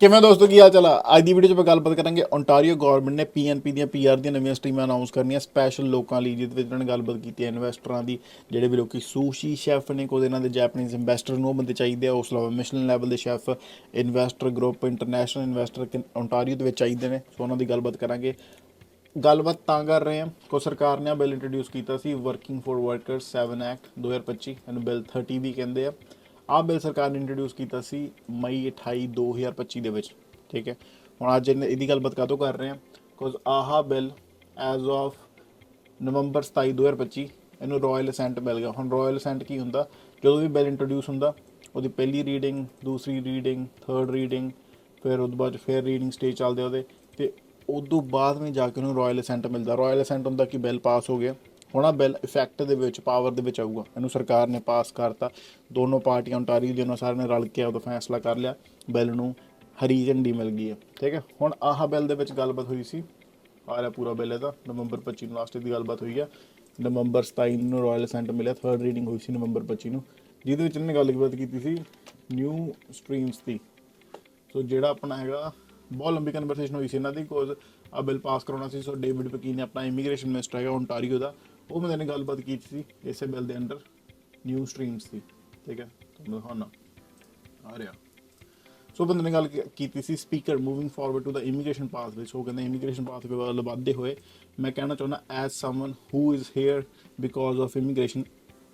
ਕਿਵੇਂ ਦੋਸਤੋ ਕੀ ਹਾਲ ਚਾਲ ਆ। ਅੱਜ ਦੀ ਵੀਡੀਓ 'ਚ ਆਪਾਂ ਗੱਲਬਾਤ ਕਰਾਂਗੇ ਓਨਟਾਰੀਓ ਗਵਰਨਮੈਂਟ ਨੇ ਪੀਐਨਪੀ ਦੀਆਂ ਪੀਆਰ ਦੀਆਂ ਨਵੀਆਂ ਸਟਰੀਮਾਂ ਅਨਾਉਂਸ ਕਰਨੀਆਂ ਸਪੈਸ਼ਲ ਲੋਕਾਂ ਲਈ, ਜਿਹਦੇ ਵਿੱਚ ਉਹਨਾਂ ਨੇ ਗੱਲਬਾਤ ਕੀਤੀ ਹੈ ਇਨਵੈਸਟਰਾਂ ਦੀ। ਜਿਹੜੇ ਵੀ ਲੋਕੀ ਸੂਸ਼ੀ ਸ਼ੈਫ ਨੇ, ਕੋਈ ਇਹਨਾਂ ਦੇ ਜੈਪਨੀਜ਼ ਇਨਵੈਸਟਰ ਨੂੰ ਉਹ ਬੰਦੇ ਚਾਹੀਦੇ ਆ। ਉਸ ਤੋਂ ਇਲਾਵਾ ਮਿਸ਼ਲਨ ਲੈਵਲ ਦੇ chef, investor group, international investor Ontario ਦੇ ਵਿੱਚ ਚਾਹੀਦੇ ਨੇ। ਸੋ ਉਹਨਾਂ ਦੀ ਗੱਲਬਾਤ ਕਰਾਂਗੇ। ਗੱਲਬਾਤ ਤਾਂ ਕਰ ਰਹੇ ਹਾਂ ਕੋ ਸਰਕਾਰ ਨੇ ਆ ਬਿੱਲ ਇੰਟਰੋਡਿਊਸ ਕੀਤਾ ਸੀ, ਵਰਕਿੰਗ ਫॉर ਵਰਕਰਸ 7 ਐਕਟ 2025, ਇਹਨੂੰ ਬਿੱਲ 30 ਵੀ ਕਹਿੰਦੇ ਆ। ਆਹ ਬਿੱਲ ਸਰਕਾਰ ਨੇ ਇੰਟਰੋਡਿਊਸ ਕੀਤਾ ਸੀ ਮਈ 28 2025 ਦੇ ਵਿੱਚ। ਠੀਕ ਹੈ, ਹੁਣ ਅੱਜ ਇਹਦੀ ਗੱਲਬਾਤ ਕਾਹਤੋਂ ਕਰ ਰਹੇ ਹਾਂ, ਬਿਕੋਜ਼ ਆਹ ਬਿੱਲ ਐਜ਼ ਆਫ ਨਵੰਬਰ 27 2025 ਇਹਨੂੰ ਰਾਇਲ ਅਸੈਂਟ ਮਿਲ ਗਿਆ। ਹੁਣ ਰਾਇਲ ਅਸੈਂਟ ਕੀ ਹੁੰਦਾ? ਜਦੋਂ ਵੀ ਬਿੱਲ ਇੰਟਰੋਡਿਊਸ ਹੁੰਦਾ ਉਹਦੀ ਪਹਿਲੀ ਰੀਡਿੰਗ, ਦੂਸਰੀ ਰੀਡਿੰਗ, ਥਰਡ ਰੀਡਿੰਗ, ਫਿਰ ਉਹਦੇ ਬਾਅਦ ਫਿਰ ਰੀਡਿੰਗ ਸਟੇਜ ਚੱਲਦੇ ਉਹਦੇ, ਅਤੇ ਉਦੋਂ ਬਾਅਦ ਵਿੱਚ ਜਾ ਕੇ ਉਹਨੂੰ ਰਾਇਲ ਅਸੈਂਟ ਮਿਲਦਾ। ਰਾਇਲ ਅਸੈਂਟ ਹੁੰਦਾ ਕਿ ਬਿੱਲ ਪਾਸ ਹੋ ਗਿਆ। ਹੁਣ ਆਹ ਬਿੱਲ ਇਫੈਕਟ ਦੇ ਵਿੱਚ, ਪਾਵਰ ਦੇ ਵਿੱਚ ਆਊਗਾ। ਇਹਨੂੰ ਸਰਕਾਰ ਨੇ ਪਾਸ ਕਰਤਾ, ਦੋਨੋਂ ਪਾਰਟੀਆਂ ਓਨਟਾਰੀਓ ਦੀਆਂ ਸਾਰਿਆਂ ਨੇ ਰਲ ਕੇ ਉਹਦਾ ਫੈਸਲਾ ਕਰ ਲਿਆ, ਬਿੱਲ ਨੂੰ ਹਰੀ ਝੰਡੀ ਮਿਲ ਗਈ ਹੈ। ਠੀਕ ਹੈ, ਹੁਣ ਆਹ ਬਿੱਲ ਦੇ ਵਿੱਚ ਗੱਲਬਾਤ ਹੋਈ ਸੀ, ਆ ਰਿਹਾ ਪੂਰਾ ਬਿੱਲ ਇਹਦਾ ਨਵੰਬਰ 25 ਨੂੰ ਲਾਸਟ ਦੀ ਗੱਲਬਾਤ ਹੋਈ ਆ। ਨਵੰਬਰ 27 ਨੂੰ ਰਾਇਲ ਅਸੈਂਟ ਮਿਲਿਆ, ਥਰਡ ਰੀਡਿੰਗ ਹੋਈ ਸੀ ਨਵੰਬਰ 25 ਨੂੰ, ਜਿਹਦੇ ਵਿੱਚ ਇਹਨਾਂ ਨੇ ਗੱਲਬਾਤ ਕੀਤੀ ਸੀ ਨਿਊ ਸਟਰੀਮਸ ਦੀ। ਸੋ ਜਿਹੜਾ ਆਪਣਾ ਹੈਗਾ, ਬਹੁਤ ਲੰਬੀ ਕਨਵਰਸੇਸ਼ਨ ਹੋਈ ਸੀ ਇਹਨਾਂ ਦੀ, ਬਿਕੋਜ਼ ਆ ਬਿੱਲ ਪਾਸ ਕਰਾਉਣਾ ਸੀ। ਸੋ ਡੇਵਿਡ ਪਕੀ ਨੇ, ਆਪਣਾ ਇਮੀਗ੍ਰੇਸ਼ਨ ਮਿਨਿਸਟਰ ਹੈਗਾ ਓਨਟਾਰੀਓ ਦਾ, ਉਹ ਬੰਦੇ ਨੇ ਗੱਲਬਾਤ ਕੀਤੀ ਸੀ ਇਸੇ ਬਿੱਲ ਦੇ ਅੰਡਰ ਨਿਊ ਸਟਰੀਮਸ ਦੀ। ਠੀਕ ਹੈ, ਤੁਹਾਨੂੰ ਦਿਖਾਉਣਾ ਆ ਰਿਹਾ। ਸੋ ਬੰਦੇ ਨੇ ਗੱਲ ਕੀਤੀ ਸੀ speaker moving forward to the immigration pathway. So ਕਹਿੰਦੇ ਇਮੀਗ੍ਰੇਸ਼ਨ ਪਾਥਵੇ ਵੱਲ ਵਧਦੇ ਹੋਏ ਮੈਂ ਕਹਿਣਾ ਚਾਹੁੰਦਾ as someone who is here because of immigration.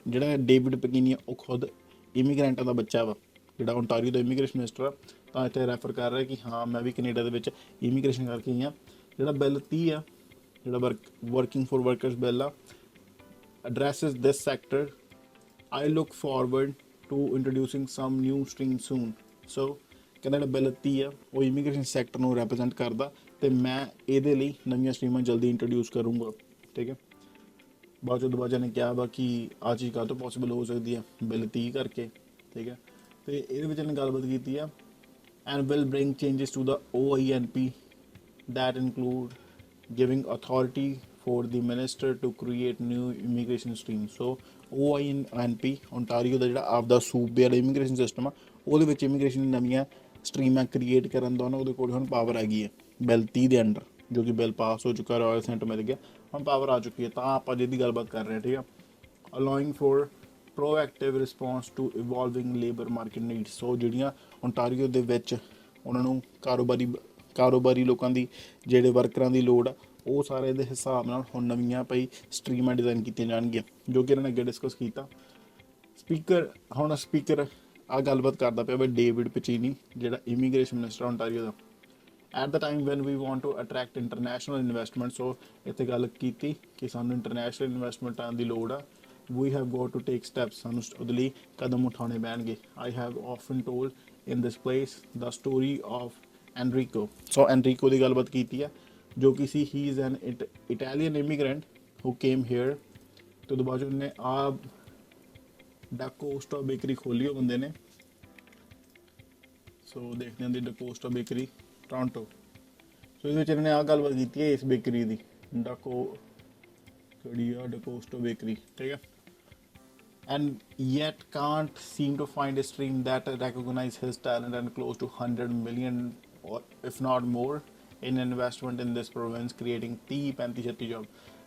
ਜਿਹੜਾ ਡੇਵਿਡ ਪਕੀਨੀ ਆ ਉਹ ਖੁਦ ਇਮੀਗ੍ਰੈਂਟਾਂ ਦਾ ਬੱਚਾ ਵਾ, ਜਿਹੜਾ ਓਨਟਾਰੀਓ ਦਾ ਇਮੀਗ੍ਰੇਸ਼ਨ ਮਿਨਿਸਟਰ ਆ, ਤਾਂ ਇੱਥੇ ਰੈਫਰ ਕਰ ਰਿਹਾ ਕਿ ਹਾਂ ਮੈਂ ਵੀ ਕੈਨੇਡਾ ਦੇ ਵਿੱਚ ਇਮੀਗ੍ਰੇਸ਼ਨ ਕਰਕੇ ਹੀ ਹਾਂ। ਜਿਹੜਾ ਬਿੱਲ 30 ਆ, ਜਿਹੜਾ ਵਰਕਿੰਗ ਫॉर ਵਰਕਰਸ ਬਿੱਲ ਆ, addresses this sector. I look forward to introducing some new streams soon. So ਕਹਿੰਦਾ ਜਿਹੜਾ ਬਿੱਲ 30 ਆ ਉਹ ਇਮੀਗ੍ਰੇਸ਼ਨ ਸੈਕਟਰ ਨੂੰ ਰੈਪਰੈਜ਼ੈਂਟ ਕਰਦਾ, ਅਤੇ ਮੈਂ ਇਹਦੇ ਲਈ ਨਵੀਆਂ ਸਟਰੀਮਾਂ ਜਲਦੀ ਇੰਟਰੋਡਿਊਸ ਕਰੂੰਗਾ। ਠੀਕ ਹੈ, ਬਾਅਦ ਚੋਂ ਦਬਾਜਾ ਨੇ ਕਿਹਾ ਵਾ ਕਿ ਆਹ ਚੀਜ਼ ਕਾਹਤੋਂ ਪੋਸੀਬਲ ਹੋ ਸਕਦੀ ਆ ਬਿੱਲ 30 ਕਰਕੇ। ਠੀਕ ਹੈ, ਅਤੇ ਇਹਦੇ ਵਿੱਚ ਇਹਨੇ ਗੱਲਬਾਤ ਕੀਤੀ ਆ and will bring changes to the OINP that include giving authority for the minister to create new immigration streams. So OINP Ontario ਦਾ ਜਿਹੜਾ ਆਪਦਾ ਸੂਬੇ ਵਾਲਾ ਇਮੀਗ੍ਰੇਸ਼ਨ ਸਿਸਟਮ ਆ, ਉਹਦੇ ਵਿੱਚ ਇਮੀਗ੍ਰੇਸ਼ਨ ਦੀ ਨਵੀਆਂ ਸਟਰੀਮਾਂ ਕ੍ਰੀਏਟ ਕਰਨ ਦਾ ਉਹਦੇ ਕੋਲ ਹੁਣ ਪਾਵਰ ਹੈਗੀ ਹੈ ਬਿੱਲ 30 ਦੇ ਅੰਡਰ, ਜੋ ਕਿ ਬਿੱਲ ਪਾਸ ਹੋ ਚੁੱਕਾ, ਰਾਇਲ ਸੈਂਟ ਮਿਲ ਗਿਆ, ਹੁਣ ਪਾਵਰ ਆ ਚੁੱਕੀ ਹੈ। ਤਾਂ ਆਪਾਂ ਜਿਹਦੀ ਗੱਲਬਾਤ ਕਰ ਰਹੇ ਹਾਂ, ਠੀਕ ਆ, allowing for proactive response to evolving labour market needs. So ਜਿਹੜੀਆਂ ਓਨਟਾਰੀਓ ਦੇ ਵਿੱਚ ਉਹਨਾਂ ਨੂੰ ਕਾਰੋਬਾਰੀ ਲੋਕਾਂ ਦੀ, ਜਿਹੜੇ ਵਰਕਰਾਂ ਦੀ ਲੋੜ ਆ, ਉਹ ਸਾਰੇ ਦੇ ਹਿਸਾਬ ਨਾਲ ਹੁਣ ਨਵੀਆਂ ਪਈ ਸਟਰੀਮਾਂ ਡਿਜ਼ਾਈਨ ਕੀਤੀਆਂ ਜਾਣਗੀਆਂ, ਜੋ ਕਿ ਇਹਨਾਂ ਨੇ ਅੱਗੇ ਡਿਸਕਸ ਕੀਤਾ। ਹੁਣ ਸਪੀਕਰ ਆ ਗੱਲਬਾਤ ਕਰਦਾ ਪਿਆ ਬਈ ਡੇਵਿਡ ਪਚੀਨੀ, ਜਿਹੜਾ ਇਮੀਗ੍ਰੇਸ਼ਨ ਮਿਨਿਸਟਰ ਓਨਟਾਰੀਓ ਦਾ। At the time when we want to attract international investment. So ਇੱਥੇ ਗੱਲ ਕੀਤੀ ਕਿ ਸਾਨੂੰ ਇੰਟਰਨੈਸ਼ਨਲ ਇਨਵੈਸਟਮੈਂਟਾਂ ਦੀ ਲੋੜ ਆ। We have got to take steps, ਸਾਨੂੰ ਉਹਦੇ ਲਈ ਕਦਮ ਉਠਾਉਣੇ ਪੈਣਗੇ। I have often told in this place the story of Enrico. So Enrico ਦੀ ਗੱਲਬਾਤ ਕੀਤੀ ਆ, ਜੋ ਕਿ ਸੀ he is an Italian immigrant who came here. ਅਤੇ ਉਹਦੇ ਬਾਅਦ ਉਹਨੇ ਆ ਡਾਕੋਸਟਾ ਬੇਕਰੀ ਖੋਲ੍ਹੀ ਉਹ ਬੰਦੇ ਨੇ। ਸੋ ਦੇਖਦੇ ਹਾਂ ਦੀ ਡਾਕੋਸਟਾ ਬੇਕਰੀ ਟੋਰਾਂਟੋ। ਸੋ ਇਹਦੇ ਵਿੱਚ ਇਹਨਾਂ ਨੇ ਆਹ ਗੱਲਬਾਤ ਕੀਤੀ ਹੈ ਇਸ ਬੇਕਰੀ ਦੀ, ਕਿਹੜੀ ਆ, ਡਾਕੋਸਟਾ ਬੇਕਰੀ। ਠੀਕ ਹੈ, and yet can't seem to find a stream that recognize his talent and close to 100 million or if not more in investment in this province, creating 30 35 36 job.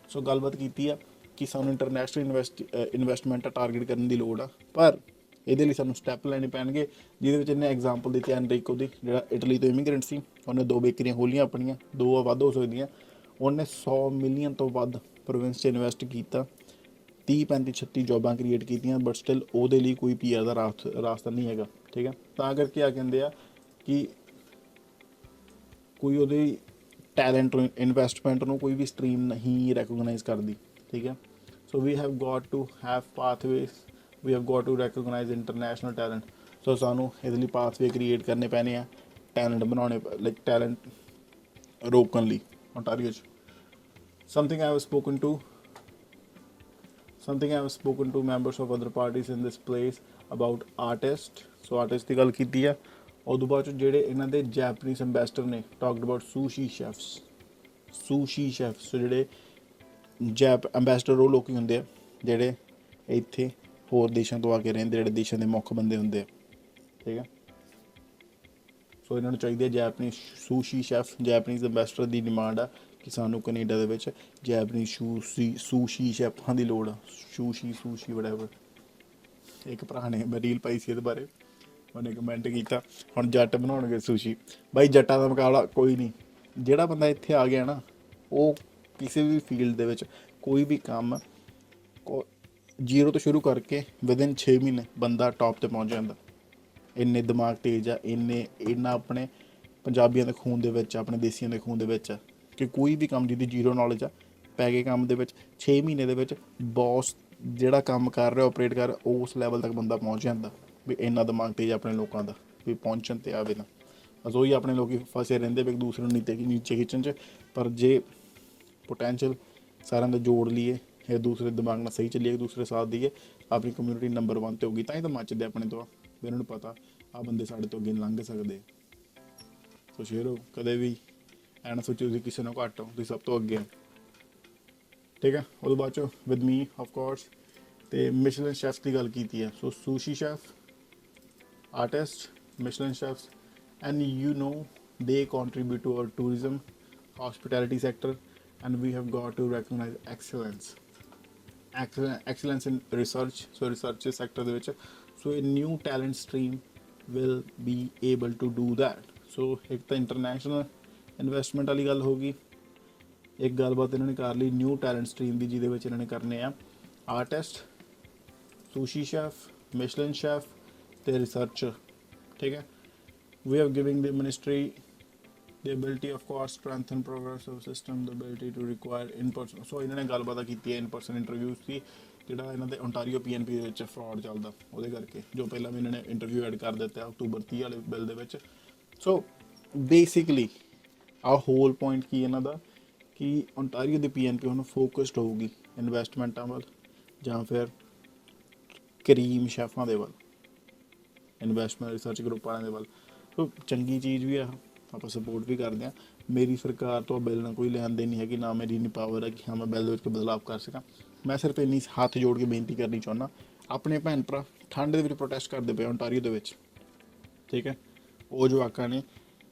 So ਗੱਲਬਾਤ ਕੀਤੀ ਆ ਕਿ ਸਾਨੂੰ ਇੰਟਰਨੈਸ਼ਨਲ ਇਨਵੈਸਟਮੈਂਟ ਟਾਰਗੇਟ ਕਰਨ ਦੀ ਲੋੜ ਆ, ਪਰ ਇਹਦੇ ਲਈ ਸਾਨੂੰ ਸਟੈਪ ਲੈਣੇ ਪੈਣਗੇ। ਜਿਹਦੇ ਵਿੱਚ ਇਹਨੇ ਐਗਜ਼ਾਮਪਲ ਦਿੱਤੀ ਐਨਰੀਕੋ ਦੀ, ਜਿਹੜਾ ਇਟਲੀ ਤੋਂ ਇਮੀਗ੍ਰੈਂਟ ਸੀ। ਉਹਨੇ 2 ਬੇਕਰੀਆਂ ਖੋਲ੍ਹੀਆਂ ਆਪਣੀਆਂ, 2 ਵੱਧ ਹੋ ਸਕਦੀਆਂ। ਉਹਨੇ 100 ਮਿਲੀਅਨ ਤੋਂ ਵੱਧ ਪ੍ਰੋਵਿੰਸ 'ਚ ਇਨਵੈਸਟ ਕੀਤਾ, 30 35 36 ਜੋਬਾਂ ਕ੍ਰੀਏਟ ਕੀਤੀਆਂ, ਬਟ ਸਟਿਲ ਉਹਦੇ ਲਈ ਕੋਈ ਪੀਆਰ ਦਾ ਰਾਸਤਾ ਨਹੀਂ ਹੈਗਾ। ਠੀਕ ਹੈ, ਤਾਂ ਕਰਕੇ ਆ ਕਹਿੰਦੇ ਆ ਕਿ ਕੋਈ ਉਹਦੇ ਟੈਲੈਂਟ ਨੂੰ, ਇਨਵੈਸਟਮੈਂਟ ਨੂੰ ਕੋਈ ਵੀ ਸਟਰੀਮ ਨਹੀਂ ਰੈਕੋਗਨਾਈਜ਼ ਕਰਦੀ। ਠੀਕ ਹੈ, so we have got to have pathways, we have got to recognise international talent. So ਸਾਨੂੰ ਇਹਦੇ ਲਈ ਪਾਥਵੇ ਕ੍ਰੀਏਟ ਕਰਨੇ ਪੈਣੇ ਆ, ਟੈਲੈਂਟ ਬਣਾਉਣੇ, ਲਾਈਕ ਟੈਲੈਂਟ ਰੋਕਣ ਲਈ ਓਨਟਾਰੀਓ 'ਚ। Something I have spoken to members of other parties in this place about artist. So artist ਦੀ ਗੱਲ ਕੀਤੀ ਆ। ਉਦੋਂ ਬਾਅਦ ਜਿਹੜੇ ਇਹਨਾਂ ਦੇ ਜੈਪਨੀਜ਼ ਅੰਬੈਸਡਰ ਨੇ, ਟਾਕਡ ਅਬਾਊਟ ਸੂਸ਼ੀ ਸ਼ੈਫਸ। ਸੋ ਜਿਹੜੇ ਅੰਬੈਸਡਰ ਉਹ ਲੋਕ ਹੁੰਦੇ ਆ ਜਿਹੜੇ ਇੱਥੇ ਹੋਰ ਦੇਸ਼ਾਂ ਤੋਂ ਆ ਕੇ ਰਹਿੰਦੇ, ਜਿਹੜੇ ਦੇਸ਼ਾਂ ਦੇ ਮੁੱਖ ਬੰਦੇ ਹੁੰਦੇ ਆ। ਠੀਕ ਹੈ, ਸੋ ਇਹਨਾਂ ਨੂੰ ਚਾਹੀਦੀ ਹੈ ਜੈਪਨੀਜ਼ ਸੂਸ਼ੀ ਸ਼ੈਫ, ਜੈਪਨੀਜ਼ ਅੰਬੈਸਡਰ ਦੀ ਡਿਮਾਂਡ ਆ ਕਿ ਸਾਨੂੰ ਕੈਨੇਡਾ ਦੇ ਵਿੱਚ ਜੈਪਨੀਜ਼ ਸੂਸ਼ੀ ਸ਼ੈਫਾਂ ਦੀ ਲੋੜ ਆ। ਸੂਸ਼ੀ ਵਟਐਵਰ। ਇੱਕ ਭਰਾ ਨੇ ਮੈਂ ਰੀਲ ਪਾਈ ਸੀ ਇਹਦੇ ਬਾਰੇ, ਉਹਨੇ ਕਮੈਂਟ ਕੀਤਾ ਹੁਣ ਜੱਟ ਬਣਾਉਣਗੇ ਸੂਸ਼ੀ। ਬਾਈ ਜੱਟਾਂ ਦਾ ਮੁਕਾਬਲਾ ਕੋਈ ਨਹੀਂ। ਜਿਹੜਾ ਬੰਦਾ ਇੱਥੇ ਆ ਗਿਆ ਨਾ, ਉਹ ਕਿਸੇ ਵੀ ਫੀਲਡ ਦੇ ਵਿੱਚ ਕੋਈ ਵੀ ਕੰਮ ਜ਼ੀਰੋ ਤੋਂ ਸ਼ੁਰੂ ਕਰਕੇ ਵਿਦਿਨ 6 ਮਹੀਨੇ ਬੰਦਾ ਟੌਪ 'ਤੇ ਪਹੁੰਚ ਜਾਂਦਾ। ਇੰਨੇ ਦਿਮਾਗ ਤੇਜ਼ ਆ, ਇੰਨਾ ਆਪਣੇ ਪੰਜਾਬੀਆਂ ਦੇ ਖੂਨ ਦੇ ਵਿੱਚ, ਆਪਣੇ ਦੇਸੀਆਂ ਦੇ ਖੂਨ ਦੇ ਵਿੱਚ ਆ ਕਿ ਕੋਈ ਵੀ ਕੰਮ ਜਿਹਦੀ ਜ਼ੀਰੋ ਨੌਲੇਜ ਆ, ਪੈ ਗਏ ਕੰਮ ਦੇ ਵਿੱਚ 6 ਮਹੀਨੇ ਦੇ ਵਿੱਚ ਬੌਸ ਜਿਹੜਾ ਕੰਮ ਕਰ ਰਿਹਾ, ਆਪਰੇਟ ਕਰ ਰਿਹਾ, ਉਸ ਲੈਵਲ ਤੱਕ ਬੰਦਾ ਪਹੁੰਚ ਜਾਂਦਾ। ਵੀ ਇੰਨਾ ਦਿਮਾਗ ਤੇਜ਼ ਆਪਣੇ ਲੋਕਾਂ ਦਾ ਵੀ ਪਹੁੰਚਣ 'ਤੇ ਆਵੇ ਨਾ। ਬਸ ਉਹੀ ਆਪਣੇ ਲੋਕ ਫਸੇ ਰਹਿੰਦੇ ਵੀ ਇੱਕ ਦੂਸਰੇ ਨੂੰ ਨੀਚੇ ਖਿੱਚਣ 'ਚ। ਪਰ ਜੇ ਪੋਟੈਂਸ਼ੀਅਲ ਸਾਰਿਆਂ ਦਾ ਜੋੜ ਲਈਏ, ਇੱਕ ਦੂਸਰੇ ਦਿਮਾਗ ਨਾਲ ਸਹੀ ਚੱਲੀਏ, ਇੱਕ ਦੂਸਰੇ ਸਾਥ ਦਈਏ, ਆਪਣੀ ਕਮਿਊਨਿਟੀ ਨੰਬਰ 1 'ਤੇ ਹੋਊਗੀ। ਤਾਂ ਹੀ ਤਾਂ ਮੱਚਦੇ ਆਪਣੇ ਤੋਂ, ਵੀ ਇਹਨਾਂ ਨੂੰ ਪਤਾ ਆਹ ਬੰਦੇ ਸਾਡੇ ਤੋਂ ਅੱਗੇ ਲੰਘ ਸਕਦੇ। ਸੋ ਸ਼ੇਰੋ, ਕਦੇ ਵੀ ਐਂ ਨਾ ਸੋਚੋ ਤੁਸੀਂ ਕਿਸੇ ਨੂੰ ਘੱਟ ਹੋ, ਤੁਸੀਂ ਸਭ ਤੋਂ ਅੱਗੇ ਹੋ। ਠੀਕ ਹੈ। ਉਹਦੇ ਬਾਅਦ 'ਚੋਂ ਵਿਦ ਮੀ ਆਫ ਕੋਰਸ ਅਤੇ ਮਿਸ਼ਲਨ ਸ਼ੈਫ ਦੀ ਗੱਲ ਕੀਤੀ ਹੈ। So sushi chef, artist, Michelin chefs, and you know they contribute to our tourism, hospitality sector, and we have got to recognize excellence in research. So research sector ਦੇ ਵਿੱਚ, so a new talent stream will be able to do that. So ਇੱਕ ਤਾਂ international investment ਵਾਲੀ ਗੱਲ ਹੋ ਗਈ, ਇੱਕ ਗੱਲਬਾਤ ਇਹਨਾਂ ਨੇ ਕਰ ਲਈ ਨਿਊ ਟੈਲੈਂਟ ਸਟਰੀਮ ਦੀ, ਜਿਹਦੇ ਵਿੱਚ ਇਹਨਾਂ ਨੇ ਕਰਨੇ ਆ ਆਰਟਿਸਟ, ਸੂਸ਼ੀ ਸ਼ੈਫ, ਮਿਸ਼ਲਨ ਸ਼ੈਫ ਅਤੇ ਰਿਸਰਚਰ। ਠੀਕ ਹੈ। We are giving the ministry the ability, of course, strengthen progress of system, the ability to require in-person. So ਇਹਨਾਂ ਨੇ ਗੱਲਬਾਤ ਕੀਤੀ ਹੈ in-person interviews ਦੀ, ਜਿਹੜਾ ਇਹਨਾਂ ਦੇ ਓਨਟਾਰੀਓ PNP ਦੇ ਵਿੱਚ ਫਰਾਡ ਚੱਲਦਾ ਉਹਦੇ ਕਰਕੇ, ਜੋ ਪਹਿਲਾਂ ਵੀ ਇਹਨਾਂ ਨੇ ਇੰਟਰਵਿਊ ਐਡ ਕਰ ਦਿੱਤਾ ਅਕਤੂਬਰ 30 ਵਾਲੇ ਬਿੱਲ ਦੇ ਵਿੱਚ। ਸੋ ਬੇਸਿਕਲੀ ਆਹ ਹੋਲ ਪੁਆਇੰਟ ਕੀ ਇਹਨਾਂ ਦਾ ਕਿ ਓਨਟਾਰੀਓ ਦੀ PNP ਹੁਣ ਫੋਕਸਡ ਹੋਊਗੀ ਇਨਵੈਸਟਮੈਂਟਾਂ ਵੱਲ ਜਾਂ ਫਿਰ ਕਰੀਮ ਸ਼ੈਫਾਂ ਦੇ ਵੱਲ, ਇਨਵੈਸਟਮੈਂਟ ਰਿਸਰਚ ਗਰੁੱਪ ਵਾਲਿਆਂ ਦੇ ਵੱਲ। ਸੋ ਚੰਗੀ ਚੀਜ਼ ਵੀ ਆ, ਆਪਾਂ ਸਪੋਰਟ ਵੀ ਕਰਦੇ ਹਾਂ। ਮੇਰੀ ਸਰਕਾਰ ਤੋਂ ਬਿੱਲ ਨਾਲ ਕੋਈ ਲੈਣ ਦੇਣ ਨਹੀਂ ਹੈਗੀ, ਨਾ ਮੇਰੀ ਇੰਨੀ ਪਾਵਰ ਹੈ ਕਿ ਹਾਂ ਮੈਂ ਬਿੱਲ ਦੇ ਵਿੱਚ ਕੋਈ ਬਦਲਾਅ ਕਰ ਸਕਾਂ। ਮੈਂ ਸਿਰਫ ਇੰਨੀ ਹੱਥ ਜੋੜ ਕੇ ਬੇਨਤੀ ਕਰਨੀ ਚਾਹੁੰਦਾ, ਆਪਣੇ ਭੈਣ ਭਰਾ ਠੰਡ ਦੇ ਵਿੱਚ ਪ੍ਰੋਟੈਸਟ ਕਰਦੇ ਪਏ ਓਨਟਾਰੀਓ ਦੇ ਵਿੱਚ। ਠੀਕ ਹੈ। ਉਹ ਜਵਾਕਾਂ ਨੇ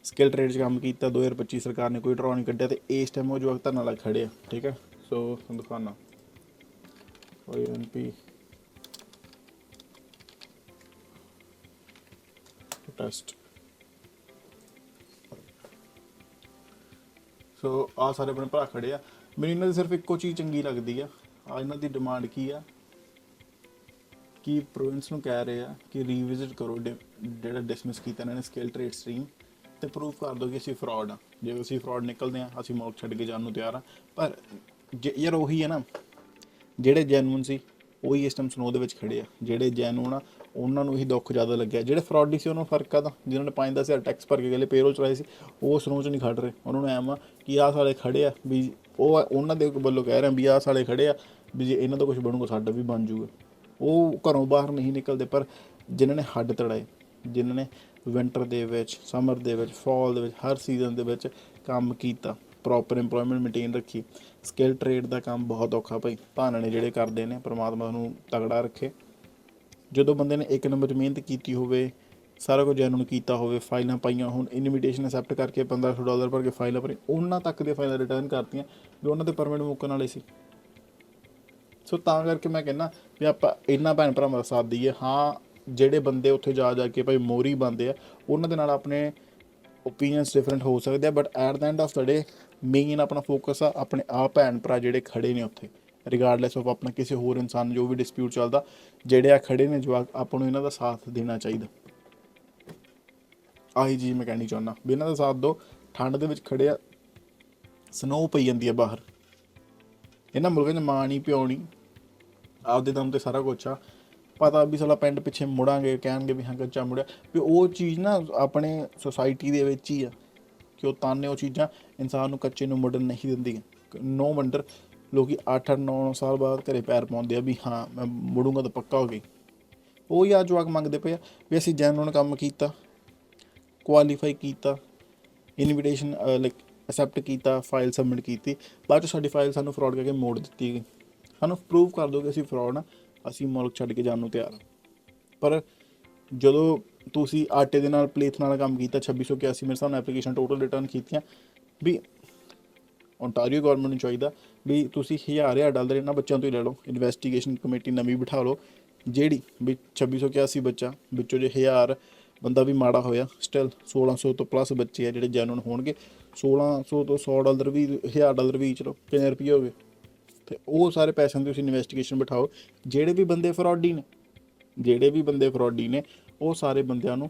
ਸਕਿੱਲ ਟ੍ਰੇਡ 'ਚ ਕੰਮ ਕੀਤਾ, 2025 ਸਰਕਾਰ ਨੇ ਕੋਈ ਡਰਾਅ ਨਹੀਂ ਕੱਢਿਆ, ਅਤੇ ਇਸ ਟਾਈਮ ਉਹ ਜਵਾਕ ਧਰਨਾ ਲਾ ਖੜੇ ਆ। ਠੀਕ ਹੈ। ਸੋ ਤੁਹਾਨੂੰ ਦਿਖਾਉਣਾ OMP ਪ੍ਰੋਟੈਸਟ। ਸੋ ਆਹ ਸਾਰੇ ਆਪਣੇ ਭਰਾ ਖੜੇ ਆ। ਮੈਨੂੰ ਇਹਨਾਂ ਦੀ ਸਿਰਫ ਇੱਕੋ ਚੀਜ਼ ਚੰਗੀ ਲੱਗਦੀ ਆ, ਇਹਨਾਂ ਦੀ ਡਿਮਾਂਡ ਕੀ ਆ ਕਿ ਪ੍ਰੋਵਿੰਸ ਨੂੰ ਕਹਿ ਰਹੇ ਆ ਕਿ ਰੀਵਿਜ਼ਿਟ ਕਰੋ ਜਿਹੜਾ ਡਿਸਮਿਸ ਕੀਤਾ ਇਹਨਾਂ ਨੇ ਸਕਿੱਲ ਟ੍ਰੇਡ ਸਟਰੀਮ, ਅਤੇ ਪ੍ਰੂਫ ਕਰ ਦਿਓ ਕਿ ਅਸੀਂ ਫਰਾਡ ਆ। ਜੇ ਅਸੀਂ ਫਰਾਡ ਨਿਕਲਦੇ ਹਾਂ, ਅਸੀਂ ਮੁਲਕ ਛੱਡ ਕੇ ਜਾਣ ਨੂੰ ਤਿਆਰ ਆ। ਪਰ ਯਾਰ ਉਹੀ ਹੈ ਨਾ, ਜਿਹੜੇ ਜੈਨੂਅਨ ਸੀ ਉਹੀ ਇਸ ਟਾਈਮ ਸਨੋ ਦੇ ਵਿੱਚ ਖੜੇ ਆ। ਜਿਹੜੇ ਜੈਨੂਅਨ ਆ ਉਹਨਾਂ ਨੂੰ ਹੀ ਦੁੱਖ ਜ਼ਿਆਦਾ ਲੱਗਿਆ, ਜਿਹੜੇ ਫਰਾਡੀ ਸੀ ਉਹਨਾਂ ਨੂੰ ਫਰਕ ਆ। ਤਾਂ ਜਿਨ੍ਹਾਂ ਨੇ 5-10 ਹਜ਼ਾਰ ਟੈਕਸ ਭਰ ਕੇ ਗਏ ਪੇਰੋਲ ਚਲਾਏ ਸੀ, ਉਹ ਸਨੋ 'ਚ ਨਹੀਂ ਖੜ ਰਹੇ। ਉਹਨਾਂ ਨੂੰ ਐਮ ਆ ਕਿ ਆਹ ਸਾਲੇ ਖੜੇ ਆ, ਵੀ ਉਹ ਉਹਨਾਂ ਦੇ ਵੱਲੋਂ ਕਹਿ ਰਹੇ ਵੀ ਆਹ ਸਾਲੇ ਖੜੇ ਆ, ਵੀ ਜੇ ਇਹਨਾਂ ਦਾ ਕੁਝ ਬਣੂਗਾ ਸਾਡਾ ਵੀ ਬਣ ਜੂਗਾ। ਉਹ ਘਰੋਂ ਬਾਹਰ ਨਹੀਂ ਨਿਕਲਦੇ। ਪਰ ਜਿਨ੍ਹਾਂ ਨੇ ਹੱਡ ਤੜਾਏ, ਜਿਨ੍ਹਾਂ ਨੇ ਵਿੰਟਰ ਦੇ ਵਿੱਚ, ਸਮਰ ਦੇ ਵਿੱਚ, ਫਾਲ ਦੇ ਵਿੱਚ, ਹਰ ਸੀਜ਼ਨ ਦੇ ਵਿੱਚ ਕੰਮ ਕੀਤਾ, ਪ੍ਰੋਪਰ ਇੰਪਲੋਇਮੈਂਟ ਮੇਨਟੇਨ ਰੱਖੀ। ਸਕਿੱਲ ਟ੍ਰੇਡ ਦਾ ਕੰਮ ਬਹੁਤ ਔਖਾ ਭਾਈ, ਭਾਨਣੇ ਜਿਹੜੇ ਕਰਦੇ ਨੇ, ਪਰਮਾਤਮਾ ਨੂੰ ਤਗੜਾ ਰੱਖੇ। ਜਦੋਂ ਬੰਦੇ ਨੇ ਇੱਕ ਨੰਬਰ 'ਚ ਮਿਹਨਤ ਕੀਤੀ ਹੋਵੇ, ਸਾਰਾ ਕੁਝ ਜੈਨੂਅਨ ਕੀਤਾ ਹੋਵੇ, ਫਾਈਲਾਂ ਪਾਈਆਂ ਹੋਣ, ਇਨਵੀਟੇਸ਼ਨ ਅਸੈਪਟ ਕਰਕੇ $1500 ਭਰ ਕੇ ਫਾਈਲਾਂ ਭਰੀਆਂ, ਉਹਨਾਂ ਤੱਕ ਦੀਆਂ ਫਾਈਲਾਂ ਰਿਟਰਨ ਕਰਤੀਆਂ ਵੀ ਉਹਨਾਂ ਦੇ ਪਰਮਿਟ ਮੁੱਕਣ ਵਾਲੇ ਸੀ। ਸੋ ਤਾਂ ਕਰਕੇ ਮੈਂ ਕਹਿੰਦਾ ਵੀ ਆਪਾਂ ਇਹਨਾਂ ਭੈਣ ਭਰਾਵਾਂ ਦਾ ਸਾਥ ਦਈਏ। ਹਾਂ, ਜਿਹੜੇ ਬੰਦੇ ਉੱਥੇ ਜਾ ਕੇ ਭਾਈ ਮੋਹਰੀ ਬਣਦੇ ਆ, ਉਹਨਾਂ ਦੇ ਨਾਲ ਆਪਣੇ ਓਪੀਨੀਅਨਸ ਡਿਫਰੈਂਟ ਹੋ ਸਕਦੇ ਆ, but at the end of the day main ਆਪਣਾ ਫੋਕਸ ਆ ਆਪਣੇ ਆਹ ਭੈਣ ਭਰਾ ਜਿਹੜੇ ਖੜੇ ਨੇ ਉੱਥੇ, ਰਿਗਾਰਡਲੈਸ ਆਫ ਆਪਣਾ ਕਿਸੇ ਹੋਰ ਇਨਸਾਨ ਜੋ ਵੀ ਡਿਸਪਿਊਟ ਚੱਲਦਾ, ਜਿਹੜੇ ਆ ਖੜੇ ਨੇ ਜਵਾਕ, ਆਪਾਂ ਨੂੰ ਇਹਨਾਂ ਦਾ ਸਾਥ ਦੇਣਾ ਚਾਹੀਦਾ। ਆਹੀ ਚੀਜ਼ ਮੈਂ ਕਹਿਣੀ ਚਾਹੁੰਦਾ ਵੀ ਇਹਨਾਂ ਦਾ ਸਾਥ ਦਿਓ। ਠੰਡ ਦੇ ਵਿੱਚ ਖੜੇ ਆ, ਸਨੋ ਪਈ ਜਾਂਦੀ ਆ ਬਾਹਰ। ਇਹਨਾਂ ਮੁਲਕਾਂ 'ਚ ਮਾਂ ਨਹੀਂ, ਪਿਓ ਨਹੀਂ, ਆਪਦੇ ਦਮ 'ਤੇ ਸਾਰਾ ਕੁਛ ਆ। ਪਤਾ ਵੀ ਸਾਲਾ ਪਿੰਡ ਪਿੱਛੇ ਮੁੜਾਂਗੇ, ਕਹਿਣਗੇ ਵੀ ਹਾਂ ਕੱਚਾ ਮੁੜਿਆ, ਵੀ ਉਹ ਚੀਜ਼ ਨਾ ਆਪਣੇ ਸੁਸਾਇਟੀ ਦੇ ਵਿੱਚ ਹੀ ਆ ਕਿ ਉਹ ਤਾਨੇ ਉਹ ਚੀਜ਼ਾਂ ਇਨਸਾਨ ਨੂੰ ਕੱਚੇ ਨੂੰ ਮੁੜਨ ਨਹੀਂ ਦਿੰਦੀਆਂ। ਨੋ ਵੰਡਰ ਲੋਕ 8-9 ਸਾਲ ਬਾਅਦ ਘਰੇ ਪੈਰ ਪਾਉਂਦੇ ਆ ਵੀ ਹਾਂ ਮੈਂ ਮੁੜੂੰਗਾ ਤਾਂ ਪੱਕਾ ਹੋ ਗਈ। ਉਹੀ ਆ ਜਵਾਕ ਮੰਗਦੇ ਪਏ ਆ ਵੀ ਅਸੀਂ ਜੈਨੂਅਨ ਕੰਮ ਕੀਤਾ, ਕੁਆਲੀਫਾਈ ਕੀਤਾ, ਇਨਵੀਟੇਸ਼ਨ ਲਾਈਕ ਅਸੈਪਟ ਕੀਤਾ, ਫਾਈਲ ਸਬਮਿਟ ਕੀਤੀ, ਬਾਅਦ 'ਚ ਸਾਡੀ ਫਾਈਲ ਸਾਨੂੰ ਫਰਾਡ ਕਰਕੇ ਮੋੜ ਦਿੱਤੀ ਗਈ। ਸਾਨੂੰ ਪ੍ਰੂਵ ਕਰ ਦਿਓ ਕਿ ਅਸੀਂ ਫਰਾਡ ਆ, ਅਸੀਂ ਮੁਲਕ ਛੱਡ ਕੇ ਜਾਣ ਨੂੰ ਤਿਆਰ ਹਾਂ। ਪਰ ਜਦੋਂ ਤੁਸੀਂ ਆਟੇ ਦੇ ਨਾਲ ਪਲੇਥ ਨਾਲ ਕੰਮ ਕੀਤਾ, 2681 ਮੇਰੇ ਹਿਸਾਬ ਨਾਲ ਐਪਲੀਕੇਸ਼ਨ ਟੋਟਲ ਰਿਟਰਨ ਕੀਤੀਆਂ। ਵੀ ਓਨਟਾਰੀਓ ਗੌਰਮੈਂਟ ਨੂੰ ਚਾਹੀਦਾ ਵੀ ਤੁਸੀਂ $1000 ਇਹਨਾਂ ਬੱਚਿਆਂ ਤੋਂ ਹੀ ਲੈ ਲਓ, ਇਨਵੈਸਟੀਗੇਸ਼ਨ ਕਮੇਟੀ ਨਵੀਂ ਬਿਠਾ ਲਓ, ਜਿਹੜੀ ਵੀ 2681 ਬੱਚਾ ਵਿੱਚੋਂ ਜੇ 1000 ਬੰਦਾ ਵੀ ਮਾੜਾ ਹੋਇਆ, ਸਟਿਲ 1600 ਤੋਂ ਪਲੱਸ ਬੱਚੇ ਆ ਜਿਹੜੇ ਜੈਨੂਨ ਹੋਣਗੇ। 1600 ਤੋਂ $100 ਵੀ, $1000 ਵੀ, ਚਲੋ ਕਿੰਨੇ ਰੁਪਏ ਹੋ ਗਏ। ਅਤੇ ਉਹ ਸਾਰੇ ਪੈਸਿਆਂ ਦੀ ਤੁਸੀਂ ਇਨਵੈਸਟੀਗੇਸ਼ਨ ਬਿਠਾਓ। ਜਿਹੜੇ ਵੀ ਬੰਦੇ ਫਰੋਡੀ ਨੇ ਉਹ ਸਾਰੇ ਬੰਦਿਆਂ ਨੂੰ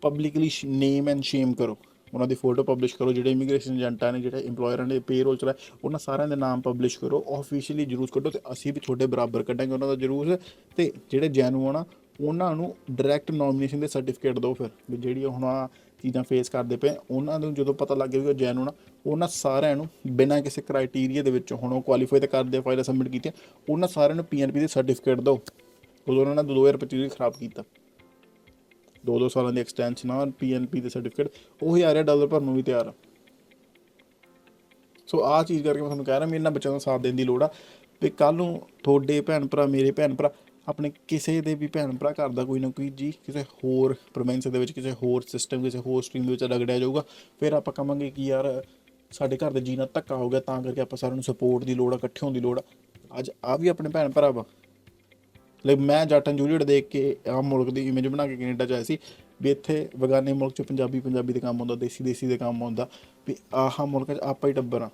ਪਬਲਿਕਲੀ ਨੇਮ ਐਂਡ ਸ਼ੇਮ ਕਰੋ, ਉਹਨਾਂ ਦੀ ਫੋਟੋ ਪਬਲਿਸ਼ ਕਰੋ। ਜਿਹੜੇ ਇਮੀਗ੍ਰੇਸ਼ਨ ਏਜੰਟਾਂ ਨੇ, ਜਿਹੜੇ ਇੰਪਲੋਇਰਾਂ ਨੇ ਪੇਰੋਲ ਚਲਾਏ, ਉਹਨਾਂ ਸਾਰਿਆਂ ਦੇ ਨਾਮ ਪਬਲਿਸ਼ ਕਰੋ, ਆਫੀਸ਼ੀਅਲੀ ਜਲੂਸ ਕੱਢੋ, ਅਤੇ ਅਸੀਂ ਵੀ ਤੁਹਾਡੇ ਬਰਾਬਰ ਕੱਢਾਂਗੇ ਉਹਨਾਂ ਦਾ ਜਲੂਸ। ਅਤੇ ਜਿਹੜੇ ਜੈਨੂਅਨ ਆ ਉਹਨਾਂ ਨੂੰ ਡਾਇਰੈਕਟ ਨੋਮੀਨੇਸ਼ਨ ਦੇ ਸਰਟੀਫਿਕੇਟ ਦਿਓ। ਫਿਰ ਵੀ ਜਿਹੜੀ ਹੁਣ ਆਹ ਚੀਜ਼ਾਂ ਫੇਸ ਕਰਦੇ ਪਏ, ਉਹਨਾਂ ਨੂੰ ਜਦੋਂ ਪਤਾ ਲੱਗ ਗਿਆ ਵੀ ਉਹ ਜੈਨੂਅਨ ਆ, ਉਹਨਾਂ ਸਾਰਿਆਂ ਨੂੰ ਬਿਨਾਂ ਕਿਸੇ ਕ੍ਰਾਈਟੀਰੀਆ ਦੇ ਵਿੱਚੋਂ, ਹੁਣ ਉਹ ਕੁਆਲੀਫਾਈ ਤਾਂ ਕਰਦੇ, ਫਾਈਲਾਂ ਸਬਮਿਟ ਕੀਤੀਆਂ, ਉਹਨਾਂ ਸਾਰਿਆਂ ਨੂੰ PNP ਦੇ ਸਰਟੀਫਿਕੇਟ ਦਿਓ। ਉਦੋਂ ਉਹਨਾਂ ਨੇ 2025 ਖਰਾਬ ਕੀਤਾ, 2 ਸਾਲਾਂ ਦੀ ਐਕਸਟੈਂਸ਼ਨ ਨਾਲ PNP ਦੇ ਸਰਟੀਫਿਕੇਟ, ਉਹ $1000 ਭਰਨ ਨੂੰ ਵੀ ਤਿਆਰ ਆ। ਸੋ ਆਹ ਚੀਜ਼ ਕਰਕੇ ਮੈਂ ਤੁਹਾਨੂੰ ਕਹਿ ਰਿਹਾ ਵੀ ਇਹਨਾਂ ਬੱਚਿਆਂ ਦਾ ਸਾਥ ਦੇਣ ਦੀ ਲੋੜ ਆ। ਵੀ ਕੱਲ੍ਹ ਨੂੰ ਤੁਹਾਡੇ ਭੈਣ ਭਰਾ, ਮੇਰੇ ਭੈਣ ਭਰਾ, ਆਪਣੇ ਕਿਸੇ ਦੇ ਵੀ ਭੈਣ ਭਰਾ ਘਰ ਦਾ ਕੋਈ ਨਾ ਕੋਈ ਜੀ ਕਿਸੇ ਹੋਰ ਪ੍ਰੋਵਿੰਸ ਦੇ ਵਿੱਚ, ਕਿਸੇ ਹੋਰ ਸਿਸਟਮ, ਕਿਸੇ ਹੋਰ ਸਟਰੀਮ ਦੇ ਵਿੱਚ ਰਗੜਿਆ ਜਾਊਗਾ, ਫਿਰ ਆਪਾਂ ਕਹਾਂਗੇ ਕਿ ਯਾਰ ਸਾਡੇ ਘਰ ਦੇ ਜੀ ਨਾਲ ਧੱਕਾ ਹੋ ਗਿਆ, ਤਾਂ ਕਰਕੇ ਆਪਾਂ ਸਾਰਿਆਂ ਨੂੰ ਸਪੋਰਟ ਦੀ ਲੋੜ ਆ, ਇਕੱਠੇ ਹੋਣ ਦੀ ਲੋੜ ਆ। ਅੱਜ ਆ ਵੀ ਆਪਣੇ ਭੈਣ ਭਰਾ ਵਾ। ਲਾਈਕ ਮੈਂ ਜੱਟ ਐਂਡ ਜੂਲੀਅਟ ਦੇਖ ਕੇ ਆਹ ਮੁਲਕ ਦੀ ਇਮੇਜ ਬਣਾ ਕੇ ਕੈਨੇਡਾ 'ਚ ਆਇਆ ਸੀ ਵੀ ਇੱਥੇ ਬਗਾਨੇ ਮੁਲਕ 'ਚ ਪੰਜਾਬੀ ਦੇ ਕੰਮ ਆਉਂਦਾ, ਦੇਸੀ ਦੇ ਕੰਮ ਆਉਂਦਾ, ਵੀ ਆਹ ਮੁਲਕ 'ਚ ਆਪਾਂ ਹੀ ਟੱਬਰ ਆ।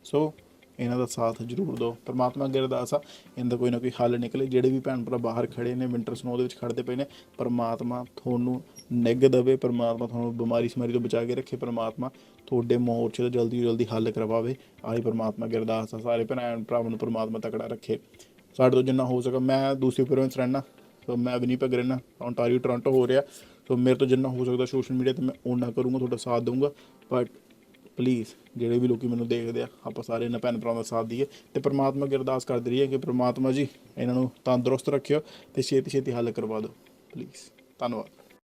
ਸੋ ਇਹਨਾਂ ਦਾ ਸਾਥ ਜ਼ਰੂਰ ਦਿਓ। ਪਰਮਾਤਮਾ ਅੱਗੇ ਅਰਦਾਸ ਆ ਇਹਨਾਂ ਦਾ ਕੋਈ ਨਾ ਕੋਈ ਹੱਲ ਨਿਕਲੇ। ਜਿਹੜੇ ਵੀ ਭੈਣ ਭਰਾ ਬਾਹਰ ਖੜੇ ਨੇ, ਵਿੰਟਰ ਸਨੋ ਦੇ ਵਿੱਚ ਖੜਦੇ ਪਏ ਨੇ, ਪਰਮਾਤਮਾ ਤੁਹਾਨੂੰ ਨਿੱਘ ਦੇਵੇ, ਪਰਮਾਤਮਾ ਤੁਹਾਨੂੰ ਬਿਮਾਰੀ ਤੋਂ ਬਚਾ ਕੇ ਰੱਖੇ, ਪਰਮਾਤਮਾ ਤੁਹਾਡੇ ਮੋਰਚੇ ਦਾ ਜਲਦੀ ਤੋਂ ਜਲਦੀ ਹੱਲ ਕਰਵਾਵੇ। ਆਹੀ ਪਰਮਾਤਮਾ ਅੱਗੇ ਅਰਦਾਸ ਆ। ਸਾਰੇ ਭੈਣ ਭਰਾਵਾਂ ਨੂੰ ਪਰਮਾਤਮਾ ਤਕੜਾ ਰੱਖੇ। ਸਾਡੇ ਤੋਂ ਜਿੰਨਾ ਹੋ ਸਕੇ, ਮੈਂ ਦੂਸਰੀ ਪ੍ਰੋਵਿੰਸ ਰਹਿਣਾ, ਸੋ ਮੈਂ ਵਿਨੀਪੈਗ ਰਹਿਣਾ, ਓਨਟਾਰੀਓ ਟੋਰਾਂਟੋ ਹੋ ਰਿਹਾ, ਸੋ ਮੇਰੇ ਤੋਂ ਜਿੰਨਾ ਹੋ ਸਕਦਾ ਸੋਸ਼ਲ ਮੀਡੀਆ 'ਤੇ ਮੈਂ ਓਨਾ ਕਰੂੰਗਾ, ਤੁਹਾਡਾ ਸਾਥ ਦਊਂਗਾ। ਬਟ ਪਲੀਜ਼ ਜਿਹੜੇ ਵੀ ਲੋਕ ਮੈਨੂੰ ਦੇਖਦੇ ਆ, ਆਪਾਂ ਸਾਰੇ ਇਹਨਾਂ ਭੈਣ ਭਰਾਵਾਂ ਦਾ ਸਾਥ ਦਈਏ, ਅਤੇ ਪਰਮਾਤਮਾ ਅੱਗੇ ਅਰਦਾਸ ਕਰਦੇ ਰਹੀਏ ਕਿ ਪਰਮਾਤਮਾ ਜੀ ਇਹਨਾਂ ਨੂੰ ਤੰਦਰੁਸਤ ਰੱਖਿਓ ਅਤੇ ਛੇਤੀ ਹੱਲ ਕਰਵਾ ਦਿਓ, ਪਲੀਜ਼। ਧੰਨਵਾਦ।